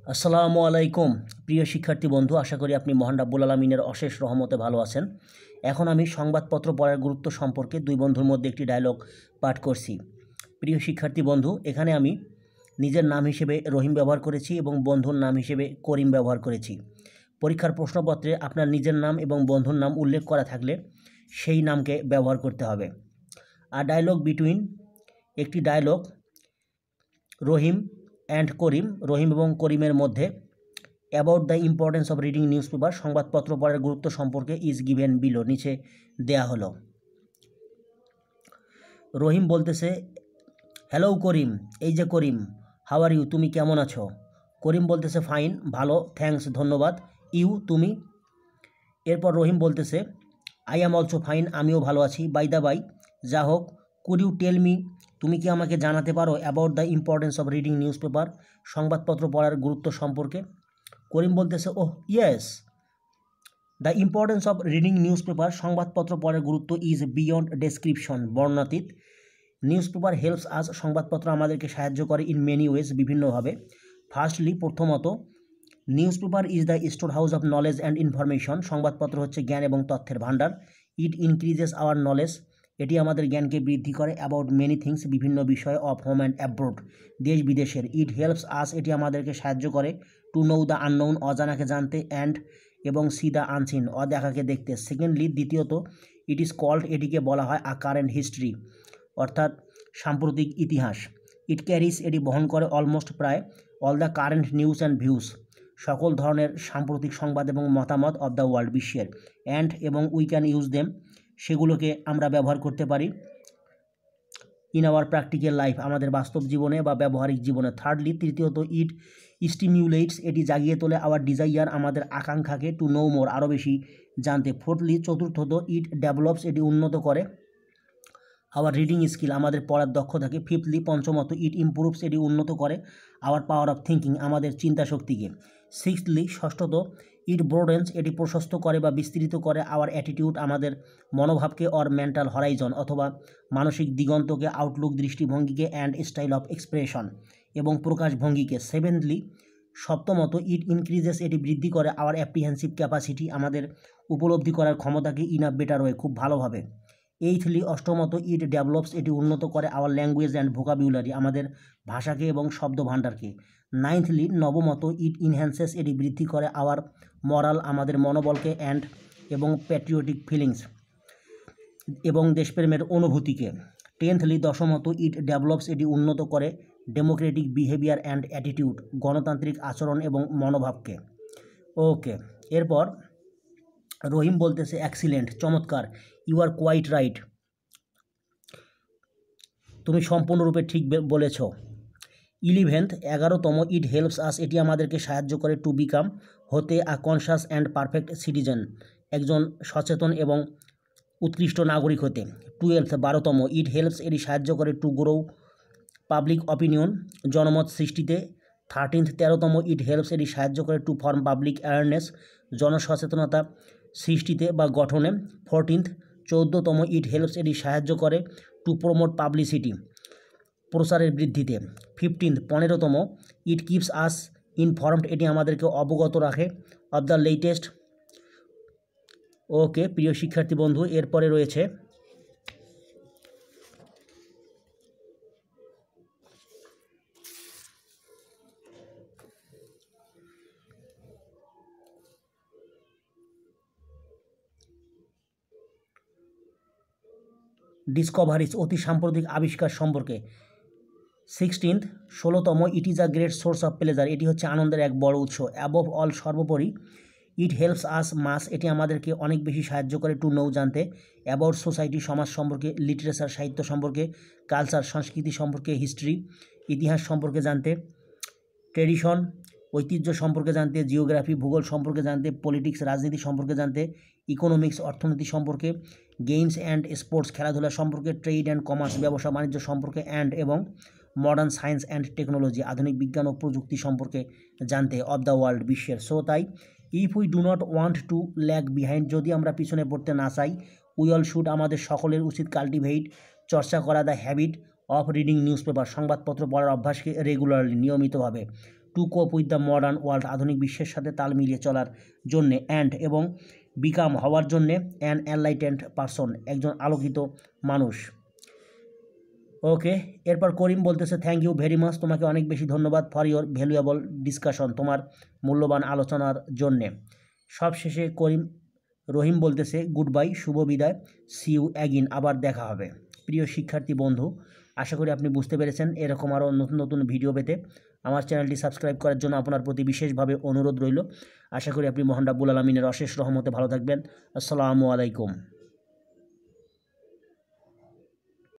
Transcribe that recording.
আসসালামু আলাইকুম প্রিয় শিক্ষার্থী বন্ধু, আশা করি আপনি মহান রাব্বুল আলামিনের অশেষ রহমতে ভালো আছেন। এখন আমি সংবাদপত্র পড়ার গুরুত্ব সম্পর্কে দুই বন্ধুর মধ্যে একটি ডায়লগ পাঠ করছি। প্রিয় শিক্ষার্থী বন্ধু, এখানে আমি নিজের নাম হিসেবে রহিম ব্যবহার করেছি এবং বন্ধুর নাম হিসেবে করিম ব্যবহার করেছি। পরীক্ষার প্রশ্নপত্রে আপনার নিজের নাম এবং বন্ধুর নাম উল্লেখ করা থাকলে সেই নামকে ব্যবহার করতে হবে। আর ডায়লগ বিটুইন, একটি ডায়লগ রহিম অ্যান্ড করিম, রহিম এবং করিমের মধ্যে। About the importance of reading newspaper, সংবাদপত্র পড়ার গুরুত্ব সম্পর্কে ইজ গিভেন বিলো, নিচে দেয়া হলো। রহিম বলতেছে, হ্যালো করিম, এই যে করিম, হাউ আর ইউ, তুমি কেমন আছো? করিম বলতেছে, ফাইন, ভালো, থ্যাঙ্কস, ধন্যবাদ। ইউ, তুমি? এরপর রহিম বলতেছে, আই অ্যাম অলসো ফাইন, আমিও ভালো আছি। বাই দ্য বাই, যা হোক, কুড ইউ টেল মি, তুমি কি আমাকে জানাতে পারো about the importance of reading newspaper, সংবাদপত্র পড়ার গুরুত্ব সম্পর্কে? করিম বলতেছে, oh yes, the importance of reading newspaper, সংবাদপত্র পড়ার গুরুত্ব ইজ বিয়ন্ড ডেসক্রিপশন, বর্ণাতীত। নিউজ পেপার হেল্পস আস, সংবাদপত্র আমাদেরকে সাহায্য করে ইন মেনি ওয়েজ, বিভিন্নভাবে। ফার্স্টলি, প্রথমত, newspaper is the storehouse of knowledge and information, সংবাদপত্র হচ্ছে জ্ঞান এবং তথ্যের ভাণ্ডার। ইট ইনক্রিজেস আওয়ার নলেজ, এটি আমাদের জ্ঞানকে বৃদ্ধি করে। অ্যাবাউট মেনি থিংস, বিভিন্ন বিষয়। অফ হোম অ্যান্ড অ্যাব্রোড, দেশ বিদেশের। ইট হেল্পস আস, এটি আমাদেরকে সাহায্য করে। টু নো দ্য আননোন, অজানাকে জানতে। অ্যান্ড, এবং সি দ্য আনসিন, অদেখাকে দেখতে। সেকেন্ডলি, দ্বিতীয়ত, ইট ইজ কল্ড, এটিকে বলা হয় আ কারেন্ট হিস্ট্রি, অর্থাৎ সাম্প্রতিক ইতিহাস। ইট ক্যারিস, এটি বহন করে। অলমোস্ট, প্রায়। All the current news and views, সকল ধরনের সাম্প্রতিক সংবাদ এবং মতামত। অফ দ্য ওয়ার্ল্ড, বিশ্বের। অ্যান্ড, এবং উই ক্যান ইউজ দেম, সেগুলোকে আমরা ব্যবহার করতে পারি। ইন আওয়ার প্র্যাকটিক্যাল লাইফ, আমাদের বাস্তব জীবনে বা ব্যবহারিক জীবনে। থার্ডলি, তৃতীয়ত, ইট স্টিমিউলেটস, এটি জাগিয়ে তোলে। আওয়ার ডিজাইয়ার, আমাদের আকাঙ্ক্ষাকে। টু নো মোর, আরও বেশি জানতে। ফোর্থলি, চতুর্থত, ইট ডেভেলপস, এটি উন্নত করে আওয়ার রিডিং স্কিল, আমাদের পড়ার দক্ষতাকে। ফিফথলি, পঞ্চমত, ইট ইমপ্রুভস, এটি উন্নত করে আওয়ার পাওয়ার অফ থিঙ্কিং, আমাদের চিন্তা শক্তিকে। সিক্সথলি, ষষ্ঠত, ইট ব্রোডেন্স, এটি প্রশস্ত করে বা বিস্তৃত করে আওয়ার অ্যাটিটিউড, আমাদের মনোভাবকে। অর মেন্টাল হরাইজন, অথবা মানসিক দিগন্তকে। আউটলুক, দৃষ্টিভঙ্গিকে। অ্যান্ড স্টাইল অফ এক্সপ্রেশন, এবং প্রকাশভঙ্গিকে। সেভেন্থলি, সপ্তমত, ইট ইনক্রিজেস, এটি বৃদ্ধি করে আওয়ার অ্যাপ্রিহেন্সিভ ক্যাপাসিটি, আমাদের উপলব্ধি করার ক্ষমতাকে। ইন আ বেটার ওয়ে, খুব ভালোভাবে। এইথলি, অষ্টমত, ইট ডেভেলপস, এটি উন্নত করে আওয়ার ল্যাঙ্গুয়েজ অ্যান্ড ভোকাবিউলারি, আমাদের ভাষাকে এবং শব্দ ভাণ্ডারকে। নাইন্থলি, নবমত, ইট ইনহ্যান্সেস, এটি বৃদ্ধি করে আওয়ার মরাল, আমাদের মনোবলকে। অ্যান্ড, এবং প্যাট্রিয়টিক ফিলিংস, এবং দেশপ্রেমের অনুভূতিকে। টেন্থলি, দশমত, ইট ডেভেলপস, এটি উন্নত করে ডেমোক্রেটিক বিহেভিয়ার অ্যান্ড অ্যাটিটিউড, গণতান্ত্রিক আচরণ এবং মনোভাবকে। ওকে, এরপর রহিম বলতেছে, এক্সিলেন্ট, চমৎকার। ইউ আর কোয়াইট রাইট, তুমি সম্পূর্ণরূপে ঠিক বলেছ। 11th, 11তম, ইট হেল্পস আস, এটি আমাদেরকে সাহায্য করে। টু বিকাম, হতে। আ কনসাস অ্যান্ড পারফেক্ট সিটিজেন, একজন সচেতন এবং উৎকৃষ্ট নাগরিক হতে। 12th, 12তম, ইট হেল্পস, এটি সাহায্য করে। টু গ্রো পাবলিক অপিনিয়ন, জনমত সৃষ্টিতে। 13th, 13তম, ইট হেল্পস, এটি সাহায্য করে। টু ফর্ম পাবলিক অ্যাওয়ারনেস, জনসচেতনতা সৃষ্টিতে বা গঠনে। 14th, 14তম, ইট হেল্পস, এটি সাহায্য করে। টু প্রমোট পাবলিসিটি, প্রচারের বৃদ্ধিতে। 15th, 15তম, it keeps us informed, এটি আমাদেরকে অবগত রাখে। Of the latest. ওকে প্রিয় শিক্ষার্থী বন্ধু, এরপরে রয়েছে ডিসকভারিজ, অতি সাম্প্রতিক আবিষ্কার সম্পর্কে। 16th, 16তম, it is a great source of pleasure, এটি হচ্ছে আনন্দের এক বড় উৎস। অ্যাবভ অল, সর্বোপরি। ইট হেল্পস আস মাস, এটি আমাদেরকে অনেক বেশি সাহায্য করে। টু নো, জানতে। অ্যাবাউট সোসাইটি, সমাজ সম্পর্কে। লিটারেচার, সাহিত্য সম্পর্কে। কালচার, সংস্কৃতি সম্পর্কে। হিস্ট্রি, ইতিহাস সম্পর্কে জানতে। ট্রেডিশন, ঐতিহ্য সম্পর্কে জানতে। জিওগ্রাফি, ভূগোল সম্পর্কে জানতে। পলিটিক্স, রাজনীতি সম্পর্কে জানতে। ইকোনমিক্স, অর্থনীতি সম্পর্কে। গেমস অ্যান্ড স্পোর্টস, খেলাধুলা সম্পর্কে। ট্রেড অ্যান্ড কমার্স, ব্যবসা বাণিজ্য সম্পর্কে। অ্যান্ড, এবং মডার্ন সায়েন্স অ্যান্ড টেকনোলজি, আধুনিক বিজ্ঞান ও প্রযুক্তি সম্পর্কে জানতে। অফ দ্য ওয়ার্ল্ড, বিশ্বের। সো তাই, if we do not want to lag behind, যদি আমরা পিছনে পড়তে না চাই, উই অল শুড, আমাদের সকলের উচিত। কাল্টিভেট, চর্চা করা। The habit of reading newspaper, সংবাদপত্র পড়ার অভ্যাসকে। রেগুলারলি, নিয়মিতভাবে। টু কোপ উইথ দ্য মডার্ন ওয়ার্ল্ড, আধুনিক বিশ্বের সাথে তাল মিলিয়ে চলার জন্যে, অ্যান্ড এবং বিকাম হওয়ার জন্যে, অ্যান এনলাইটেন্ড পারসন, একজন আলোকিত মানুষ। ওকে, এরপর করিম বলতেছে থ্যাংক ইউ ভেরি মাচ, তোমাকে অনেক বেশি ধন্যবাদ, ফর ইওর ভ্যালুয়েবল ডিসকাশন, তোমার মূল্যবান আলোচনার জন্যে। সবশেষে রহিম বলতেছে গুড বাই, শুভ বিদায়, সি ইউ অ্যাগিন, আবার দেখা হবে। প্রিয় শিক্ষার্থী বন্ধু, আশা করি আপনি বুঝতে পেরেছেন। এরকম আরও নতুন নতুন ভিডিও পেতে আমার চ্যানেলটি সাবস্ক্রাইব করার জন্য আপনার প্রতি বিশেষভাবে অনুরোধ রইল। আশা করি আপনি মহান রাব্বুল আলামিনের অশেষ রহমতে ভালো থাকবেন। আসসালামু আলাইকুম।